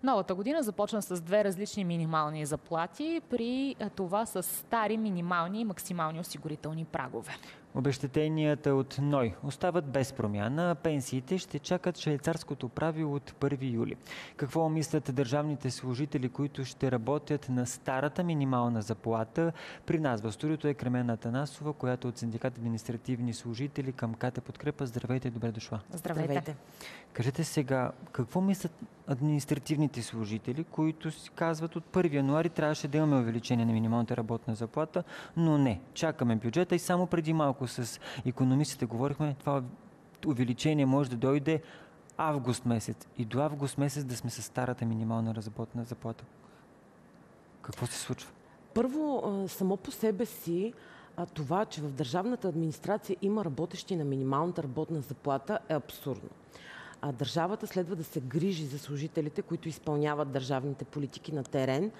Новата година започна с две различни минимални заплати, при това с стари минимални и максимални осигурителни прагове. Обезщетенията от НОИ остават без промяна, а пенсиите ще чакат швейцарското правило от 1 юли. Какво мислят държавните служители, които ще работят на старата минимална заплата? При нас в студиото е Кремена Атанасова, която от синдикат административни служители към КТ Подкрепа. Здравейте, добре дошла. Здравейте. Кажете сега, какво мислят административните служители, които си казват от 1 януари трябваше да имаме увеличение на минималната работна заплата, но не. Чакаме бюджета и само преди малко с икономистите говорихме, това увеличение може да дойде август месец и до август месец да сме с старата минимална работна заплата. Какво се случва? Първо, само по себе си, това, че в държавната администрация има работещи на минималната работна заплата, е абсурдно. Държавата следва да се грижи за служителите, които изпълняват държавните политики на терен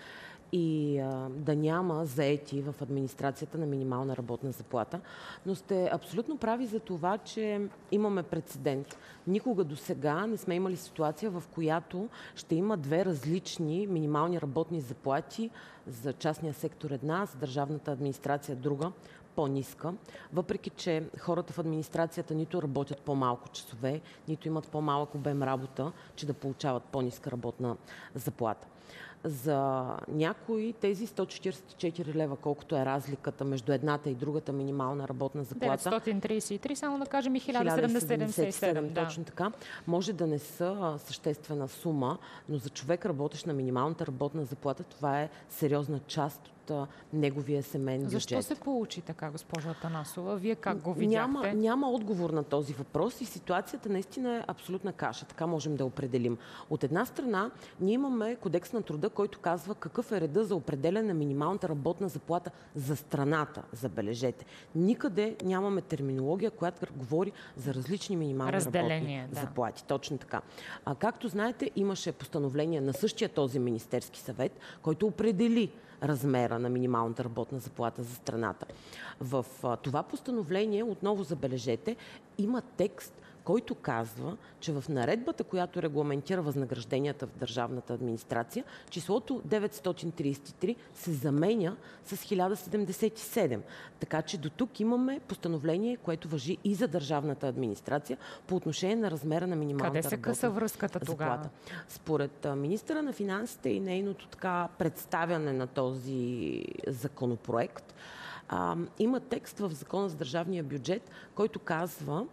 и да няма заети в администрацията на минимална работна заплата. Но сте абсолютно прави за това, че имаме прецедент. Никога до сега не сме имали ситуация, в която ще има две различни минимални работни заплати за частния сектор една, за държавната администрация друга, по-ниска, въпреки че хората в администрацията нито работят по-малко часове, нито имат по-малък обем работа, че да получават по-ниска работна заплата. За някои тези 144 лева, колкото е разликата между едната и другата минимална работна заплата. 933, само да кажем и 1077. Точно така. Може да не са съществена сума, но за човек, работещ на минималната работна заплата, това е сериозна част от неговия семейен бюджет. Защо се получи така, госпожа Атанасова? Вие как го видяхте? Няма отговор на този въпрос и ситуацията наистина е абсолютна каша. Така можем да определим. От една страна, ние имаме Кодекс на труда, който казва какъв е реда за определяне на минималната работна заплата за страната, забележете. Никъде нямаме терминология, която говори за различни минимални работни заплати. Точно така. Както знаете, имаше постановление на същия този Министерски съвет, който определи размера на минималната работна заплата за страната. В това постановление, отново забележете, има текст, който казва, че в наредбата, която регламентира възнагражденията в държавната администрация, числото 933 се заменя с 1077. Така че до тук имаме постановление, което важи и за държавната администрация по отношение на размера на минималната работна заплата. Къде се къса връзката тогава? Според министъра на финансите и нейното така представяне на този законопроект, има текст в Закона за държавния бюджет, който казва,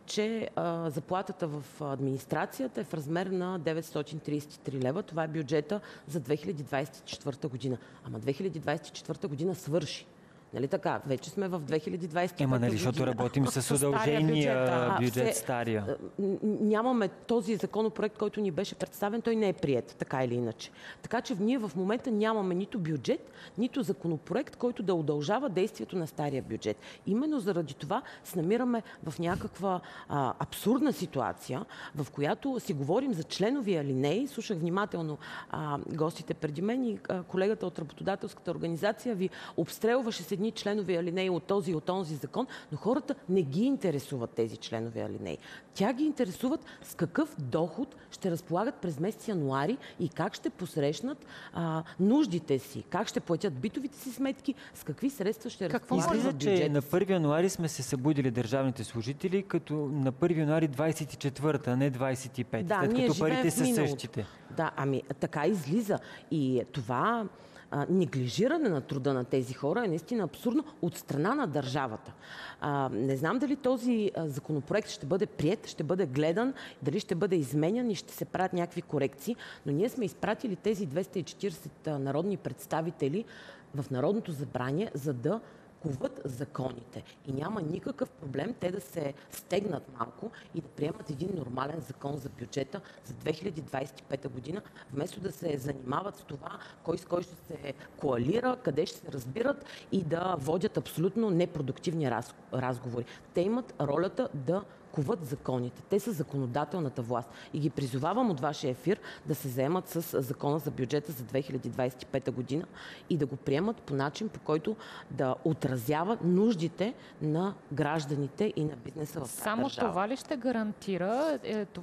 че заплатата в администрацията е в размер на 933 лева. Това е бюджета за 2024 година. Ама 2024 година свърши. Нали така? Вече сме в 2025 година. Нали, защото работим с удължения бюджет, стария. Нямаме този законопроект, който ни беше представен, той не е приет, така или иначе. Така че ние в момента нямаме нито бюджет, нито законопроект, който да удължава действието на стария бюджет. Именно заради това се намираме в някаква абсурдна ситуация, в която си говорим за членови алинеи. Слушах внимателно гостите преди мен и колегата от работодателската организация ви обстрелваше с едни членови алинеи от този и от онзи закон, но хората не ги интересуват тези членови алинеи. Тя ги интересуват с какъв доход ще разполагат през месец януари и как ще посрещнат нуждите си, как ще платят битовите си сметки, с какви средства ще разполагат в бюджета. Че на 1 януари сме се събудили държавните служители, като на 1 януари 24-та, а не 25-та, след като парите са същите. Да, така излиза. И това неглижиране на труда на тези хора е наистина абсурдно от страна на държавата. Не знам дали този законопроект ще бъде приет, ще бъде гледан, дали ще бъде изменян и ще се правят някакви корекции, но ние сме изпратили тези 240 народни представители в Народното събрание, за да коват законите. И няма никакъв проблем те да се стегнат малко и да приемат един нормален закон за бюджета за 2025 година, вместо да се занимават с това, кой с кой ще се коалира, къде ще се разбират и да водят абсолютно непродуктивни разговори. Те имат ролята да коват законите. Те са законодателната власт. И ги призовавам от вашия ефир да се заемат с закона за бюджета за 2025 година и да го приемат по начин, по който да отразява нуждите на гражданите и на бизнеса в тази Само държава. това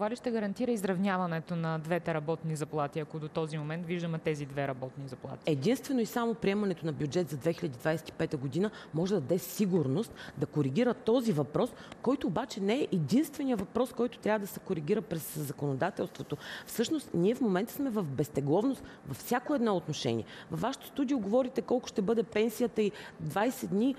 ли ще гарантира изравняването на двете работни заплати, ако до този момент виждаме тези две работни заплати? Единствено и само приемането на бюджет за 2025 година може да даде сигурност да коригира този въпрос, който обаче не е единствения въпрос, който трябва да се коригира през законодателството. Всъщност, ние в момента сме в безтегловност във всяко едно отношение. Във вашето студио говорите колко ще бъде пенсията и 20 дни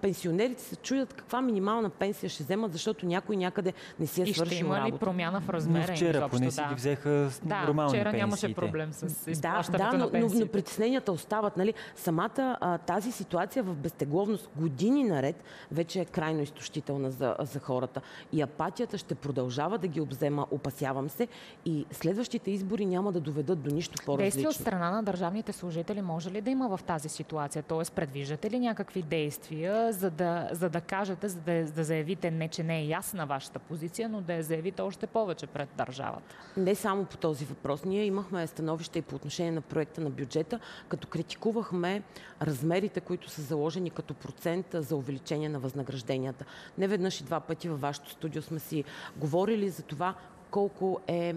пенсионерите се чудят каква минимална пенсия ще вземат, защото някой някъде не си е свършил работа. И ще има ли промяна в размера? Но вчера поне си ги взеха с нормални вчера пенсиите. нямаше проблем с изплащането на пенсиите. Но притесненията остават. Нали? Самата тази ситуация в безтегловност години наред вече е крайно изтощителна за хората. И апатията ще продължава да ги обзема, опасявам се, и следващите избори няма да доведат до нищо по-различно. Действия от страна на държавните служители може ли да има в тази ситуация? Тоест, предвиждате ли някакви действия, за да кажете, да заявите не, че не е ясна вашата позиция, но да я заявите още повече пред държавата? Не само по този въпрос. Ние имахме становище и по отношение на проекта на бюджета, като критикувахме размерите, които са заложени като процент за увеличение на възнагражденията. Не веднъж и два пъти във вашето студио сме си говорили за това колко е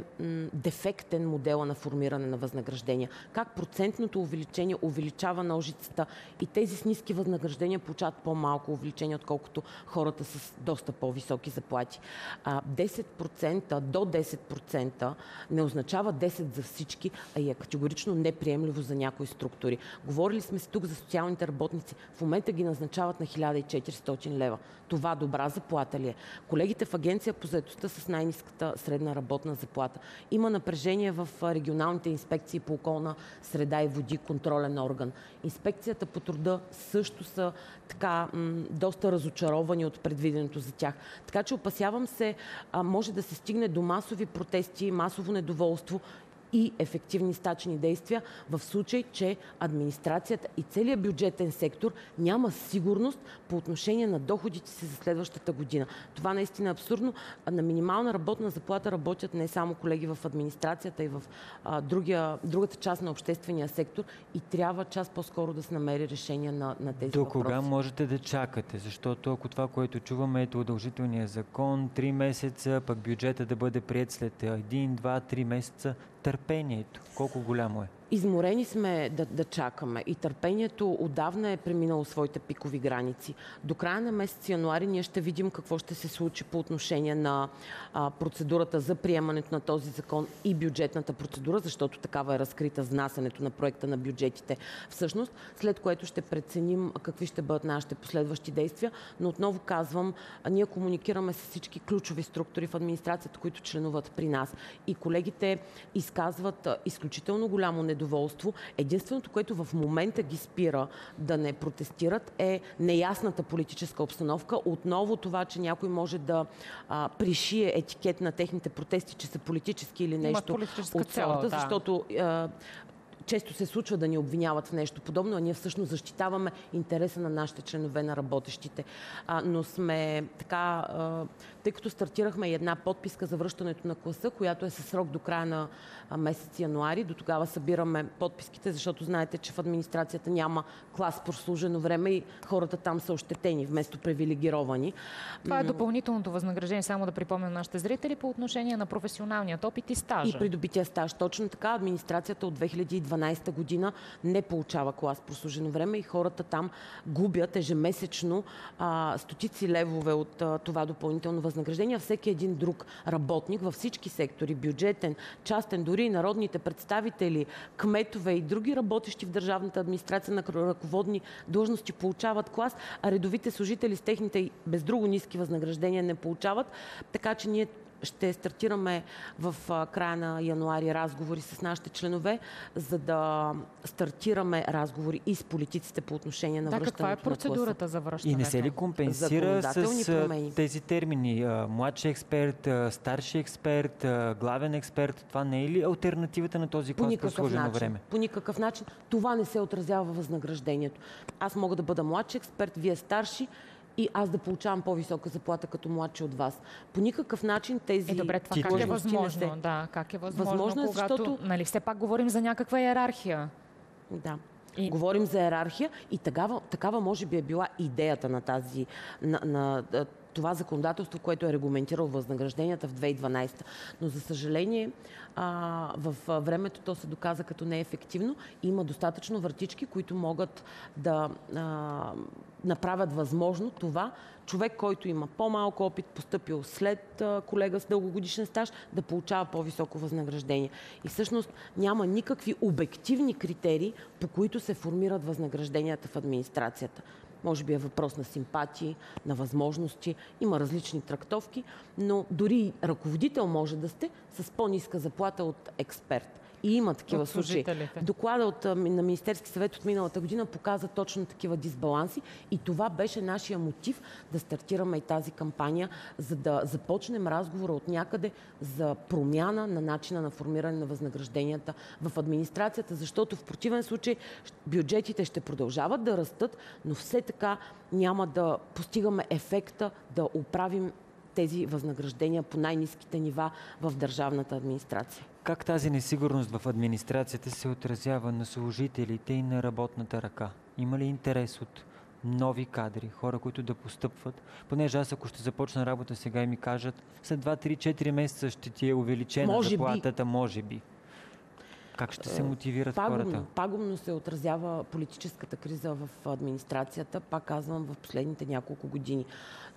дефектен модела на формиране на възнаграждения. Как процентното увеличение увеличава ножицата и тези с ниски възнаграждения получават по-малко увеличение, отколкото хората с доста по-високи заплати. 10% до 10% не означава 10 за всички, а и е категорично неприемливо за някои структури. Говорили сме си тук за социалните работници. В момента ги назначават на 1400 лева. Това добра заплата ли е? Колегите в Агенция по заетостта с най-ниската средна работна заплата. Има напрежение в регионалните инспекции по околна среда и води, контролен орган. Инспекцията по труда също са така доста разочаровани от предвиденото за тях. Така че опасявам се, може да се стигне до масови протести, масово недоволство и ефективни стачни действия в случай, че администрацията и целият бюджетен сектор няма сигурност по отношение на доходите си за следващата година. Това наистина е абсурдно. На минимална работна заплата работят не само колеги в администрацията и в другата част на обществения сектор и трябва час по-скоро да се намери решение на тези До въпроси. кога можете да чакате? Защото ако това, което чуваме, е удължителният закон, 3 месеца, пък бюджета да бъде приет след 1, 2, 3 месеца, търпението, колко голямо е? Изморени сме да чакаме и търпението отдавна е преминало своите пикови граници. До края на месец януари ние ще видим какво ще се случи по отношение на процедурата за приемането на този закон и бюджетната процедура, защото такава е разкрита с внасянето на проекта на бюджетите всъщност, след което ще преценим какви ще бъдат нашите последващи действия. Но отново казвам, ние комуникираме с всички ключови структури в администрацията, които членуват при нас. И колегите изказват изключително голямо недоволство. Единственото, което в момента ги спира да не протестират, е неясната политическа обстановка. Отново това, че някой може да пришие етикет на техните протести, че са политически или нещо от сорта, защото често се случва да ни обвиняват в нещо подобно, а ние всъщност защитаваме интереса на нашите членове, на работещите. Но сме така, тъй като стартирахме и една подписка за връщането на класа, която е със срок до края на месец януари. До тогава събираме подписките, защото знаете, че в администрацията няма клас прослужено време и хората там са ощетени вместо привилегировани. Това е допълнителното възнаграждение, само да припомня на нашите зрители, по отношение на професионалният опит и стажа. И придобития стаж. Точно така, администрацията от 2012 година не получава клас прослужено време и хората там губят ежемесечно стотици левове от това допълнително възнаграждение. Всеки един друг работник във всички сектори, бюджетен, частен, дори и народните представители, кметове и други работещи в държавната администрация на ръководни длъжности получават клас, а редовите служители с техните без друго ниски възнаграждения не получават. Така че ние ще стартираме в края на януари разговори с нашите членове, за да стартираме разговори и с политиците по отношение на връщането каква е процедурата за връщането? И не се ли компенсира с тези термини? Младши експерт, старши експерт, главен експерт. Това не е ли алтернативата на този клас прослужено време? По никакъв начин. Това не се отразява във възнаграждението. Аз мога да бъда младши експерт, вие старши, и аз да получавам по-висока заплата като младши от вас. По никакъв начин тези... Добре, това как е възможно? Да, как е възможно, когато... Защото... Нали, все пак говорим за някаква иерархия. Да. Говорим за иерархия и такава може би е била идеята на тази... на това законодателство, което е регламентирало възнагражденията в 2012. Но за съжаление в времето то се доказа като неефективно. Има достатъчно вратички, които могат да направят възможно това човек, който има по-малко опит, постъпил след колега с дългогодишен стаж, да получава по-високо възнаграждение. И всъщност няма никакви обективни критерии, по които се формират възнагражденията в администрацията. Може би е въпрос на симпатии, на възможности. Има различни трактовки, но дори ръководител може да сте с по-ниска заплата от експерт. И има такива случаи. Доклада на Министерски съвет от миналата година показа точно такива дисбаланси и това беше нашия мотив да стартираме и тази кампания, за да започнем разговора от някъде за промяна на начина на формиране на възнагражденията в администрацията, защото в противен случай бюджетите ще продължават да растат, но все така няма да постигаме ефекта да оправим тези възнаграждения по най-ниските нива в държавната администрация. Как тази несигурност в администрацията се отразява на служителите и на работната ръка? Има ли интерес от нови кадри, хора, които да постъпват? Понеже аз ако ще започна работа сега и ми кажат, след 2-3-4 месеца ще ти е увеличена заплатата, може би. Как ще се мотивират хората? Пагубно се отразява политическата криза в администрацията, пак казвам, в последните няколко години.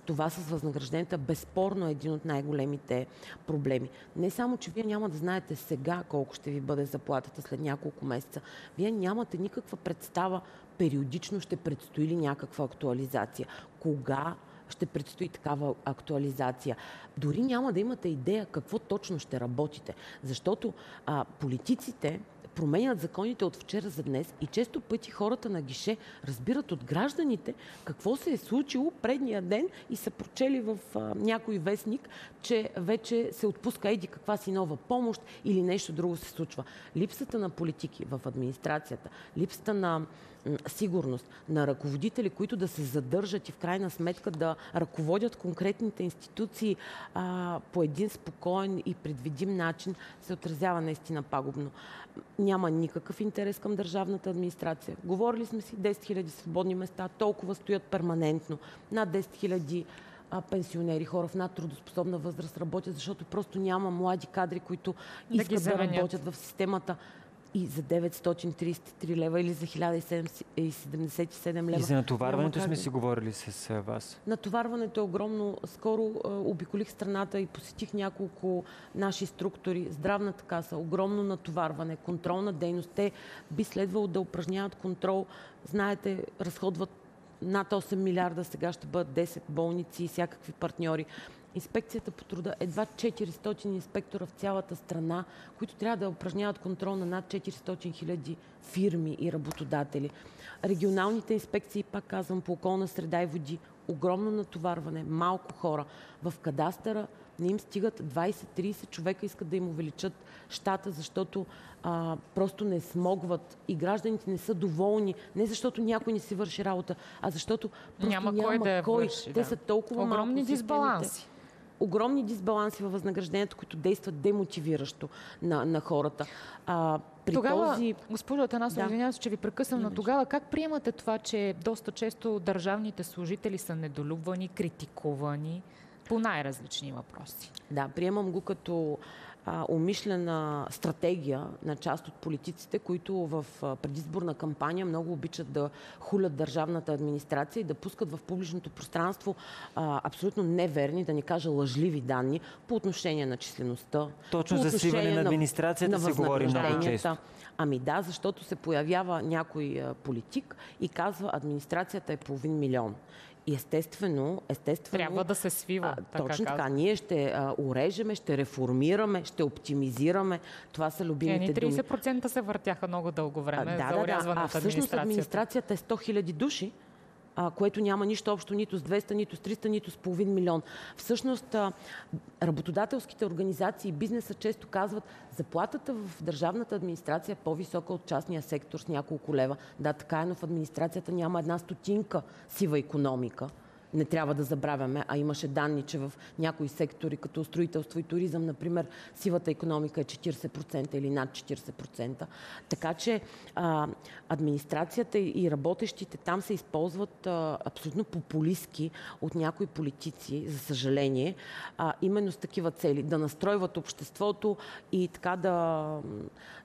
Това с възнагражденията безспорно е един от най-големите проблеми. Не само, че вие няма да знаете сега колко ще ви бъде заплатата след няколко месеца. Вие нямате никаква представа периодично ще предстои ли някаква актуализация. Кога ще предстои такава актуализация. Дори няма да имате идея какво точно ще работите. Защото политиците променят законите от вчера за днес и често пъти хората на гише разбират от гражданите какво се е случило предния ден и са прочели в някой вестник, че вече се отпуска еди каква си нова помощ или нещо друго се случва. Липсата на политики в администрацията, липсата на сигурност, на ръководители, които да се задържат и в крайна сметка да ръководят конкретните институции по един спокоен и предвидим начин, се отразява наистина пагубно. Няма никакъв интерес към държавната администрация. Говорили сме си 10 000 свободни места, толкова стоят перманентно. Над 10 000 пенсионери, хора в надтрудоспособна възраст работят, защото просто няма млади кадри, които искат да работят в системата. И за 933 лева или за 1077 лева. И за натоварването сме си говорили с вас. Натоварването е огромно. Скоро обиколих страната и посетих няколко наши структури. Здравната каса, огромно натоварване, контролна дейност. Те би следвало да упражняват контрол. Знаете, разходват над 8 милиарда, сега ще бъдат 10 болници и всякакви партньори. Инспекцията по труда, едва 400 инспектора в цялата страна, които трябва да упражняват контрол на над 400 хиляди фирми и работодатели. Регионалните инспекции, пак казвам, по околна среда и води, огромно натоварване, малко хора. В кадастъра не им стигат 20-30 човека, искат да им увеличат щата, защото просто не смогват и гражданите не са доволни. Не защото някой не си върши работа, а защото просто няма кой. Да върши, те са толкова огромни дисбаланси. Огромни дисбаланси във възнаграждението, които действат демотивиращо на хората. Госпожо Атанасова, извинявам се, че ви прекъсвам, но тогава как приемате това, че доста често държавните служители са недолюбвани, критикувани по най-различни въпроси? Да, приемам го като умишлена стратегия на част от политиците, които в предизборна кампания много обичат да хулят държавната администрация и да пускат в публичното пространство абсолютно неверни, да не кажа лъжливи данни по отношение на числеността. Точно за свиване на администрацията се говори много често. Ами да, защото се появява някой политик и казва, администрацията е 500 000. И естествено... Трябва да се свива. Точно така. Ние ще урежеме, ще реформираме, ще оптимизираме. Това са любимите думи. 30% се въртяха много дълго време за урязване от всъщност администрацията е 100 000 души, което няма нищо общо нито с 200, нито с 300, нито с 500 000. Всъщност, работодателските организации и бизнеса често казват, заплатата в държавната администрация е по-висока от частния сектор с няколко лева. Да, така е, но в администрацията няма една стотинка сива икономика. не трябва да забравяме, а имаше данни, че в някои сектори, като строителство и туризъм, например, сивата икономика е 40% или над 40%. Така че администрацията и работещите там се използват абсолютно популистки от някои политици, за съжаление, именно с такива цели. Да настройват обществото и така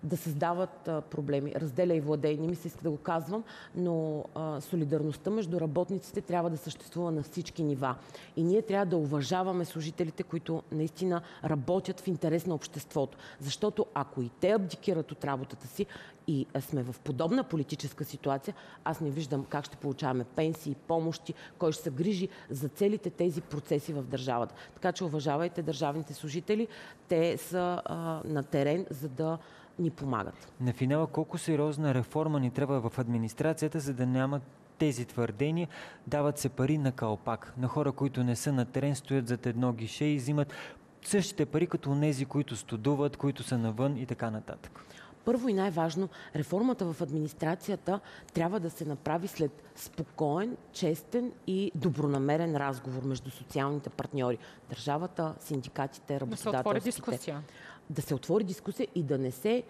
да създават проблеми. Разделя и владей, не ми се иска да го казвам, но солидарността между работниците трябва да съществува на всички нива. И ние трябва да уважаваме служителите, които наистина работят в интерес на обществото. Защото ако и те абдикират от работата си и сме в подобна политическа ситуация, аз не виждам как ще получаваме пенсии, помощи, кой ще се грижи за целите тези процеси в държавата. Така че уважавайте държавните служители. Те са на терен, за да ни помагат. На финала, колко сериозна реформа ни трябва в администрацията, за да нямат тези твърдения? Дават се пари на калпак, на хора, които не са на терен, стоят зад едно гише и взимат същите пари, като онези, които студуват, които са навън и така нататък. Първо и най-важно, реформата в администрацията трябва да се направи след спокоен, честен и добронамерен разговор между социалните партньори. Държавата, синдикатите, работодателските. Да се отвори дискусия. Да се отвори дискусия и да не се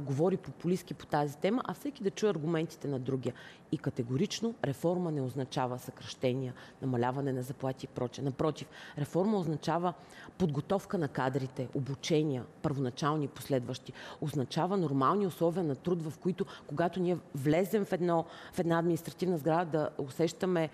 говори популистки по тази тема, а всеки да чуе аргументите на другия. И категорично реформа не означава съкращения, намаляване на заплати и прочее. Напротив, реформа означава подготовка на кадрите, обучения, първоначални и последващи. Означава нормални условия на труд, в които, когато ние влезем в една административна сграда, да усещаме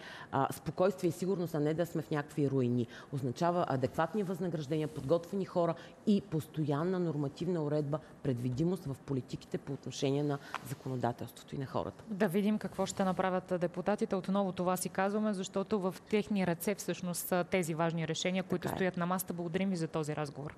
спокойствие и сигурност, а не да сме в някакви руини. Означава адекватни възнаграждения, подготвени хора и постоянна нормативна уредба, предвидимост в политиките по отношение на законодателството и на хората. Да видим какво ще направят депутатите. Отново това си казваме, защото в техни ръце всъщност са тези важни решения, които стоят на масата. Благодарим ви за този разговор.